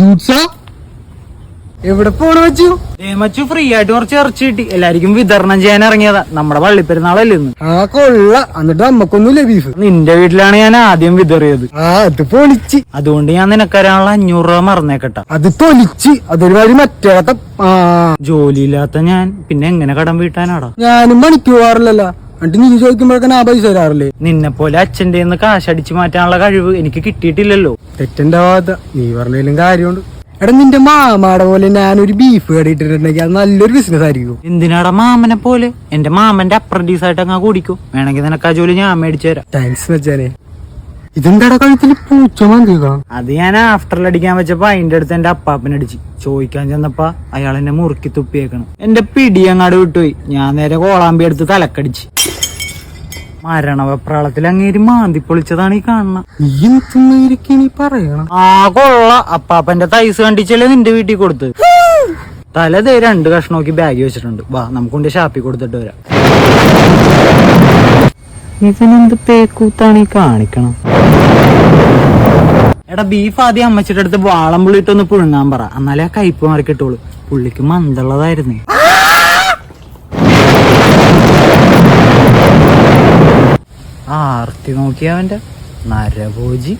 ജൂട്സാ എവിടെ പോണ വെച്ചു? മച്ചു ഫ്രീ ആയിട്ട് കുറച്ച് ഇറച്ചി കിട്ടി, എല്ലാരിക്കും വിതരണം ചെയ്യാൻ ഇറങ്ങിയതാ. നമ്മുടെ പള്ളിപ്പെരുന്നാളല്ലേ ഇന്ന്. ആ കൊള്ള, എന്നിട്ട് നമ്മക്കൊന്നുമില്ല ബീഫ്? നിന്റെ വീട്ടിലാണ് ഞാൻ ആദ്യം വിതറിയത്. അത് പൊളിച്ച്. അതുകൊണ്ട് ഞാൻ നിനക്കരാനുള്ള 500 രൂപ മറന്നേക്കട്ട. അത് തൊലിച്ച്. അതൊരുമാതിരി മറ്റേ ജോലിയില്ലാത്ത ഞാൻ പിന്നെ എങ്ങനെ കടം വീട്ടാനാടാ? ഞാനും പണിക്ക് പോവാറില്ലല്ലോ. എന്നിട്ട് നീ ചോദിക്കുമ്പോഴൊക്കെ ആ പൈസ തരാറില്ലേ? നിന്നെ പോലെ അച്ഛൻ്റെ കാശടിച്ചു മാറ്റാനുള്ള കഴിവ് എനിക്ക് കിട്ടിയിട്ടില്ലല്ലോ. തെറ്റെന്റെ ഭാഗത്ത, നീ പറഞ്ഞതിലും കാര്യമുണ്ട്. എടാ, നിന്റെ മാമാടെ പോലെ ഞാനൊരു ബീഫ് കടയിട്ടിട്ടുണ്ടെങ്കിൽ അത് നല്ലൊരു ബിസിനസ് ആയിരിക്കും. എന്തിനാടാ മാമനെ പോലെ? എന്റെ മാമന്റെ അപ്രന്റീസ് ആയിട്ട് അങ്ങ് കൂടിക്കും. വേണമെങ്കിൽ നിനക്ക് ആ ജോലി ഞാൻ മേടിച്ചു തരാം. താങ്ക്സ് വെച്ചാനെ. ഇതെന്താടാ കഴുത്തിൽ പൂച്ച മന്തിക്കണം? അത് ഞാൻ ആഫ്റ്ററിൽ അടിക്കാൻ വെച്ചപ്പോ അതിന്റെ അടുത്ത് എന്റെ അപ്പാപ്പനടിച്ച്. ചോദിക്കാൻ ചെന്നപ്പോ അയാൾ എന്നെ മുറുക്കി തുപ്പിയേക്കണം. എന്റെ പിടി അങ്ങാട് വിട്ടുപോയി. ഞാൻ നേരെ കോളാമ്പി എടുത്ത് തലക്കടിച്ച്. മരണവെപ്രാളത്തിൽ അങ്ങേര് മാന്തി പൊളിച്ചതാണ് ഈ കാണുന്നത്. നീ പറയണം. ആ കൊള്ള, അപ്പാപ്പന്റെ തൈസ് കണ്ടിച്ചല്ലേ നിന്റെ വീട്ടിൽ കൊടുത്ത്. തലതേ 2 കഷ്ണമൊക്കെ ബാഗ് വെച്ചിട്ടുണ്ട്. വാ, നമുക്കൊണ്ട് ഷാപ്പിൽ കൊടുത്തിട്ട് വരാം. ഇവനെന്ത് പേക്കൂത്താണ് ഈ കാണിക്കണം? എടാ, ബീഫ് ആദ്യം അമ്മച്ചിട്ട് അടുത്ത് വാളം പുള്ളിട്ടൊന്ന് പുഴുങ്ങാൻ പറ, എന്നാലേ ആ കയ്പ് മാറി കിട്ടുള്ളൂ. പുള്ളിക്ക് മന്തുള്ളതായിരുന്നേ. ആർത്തി നോക്കിയവന്റെ നരഭോജി.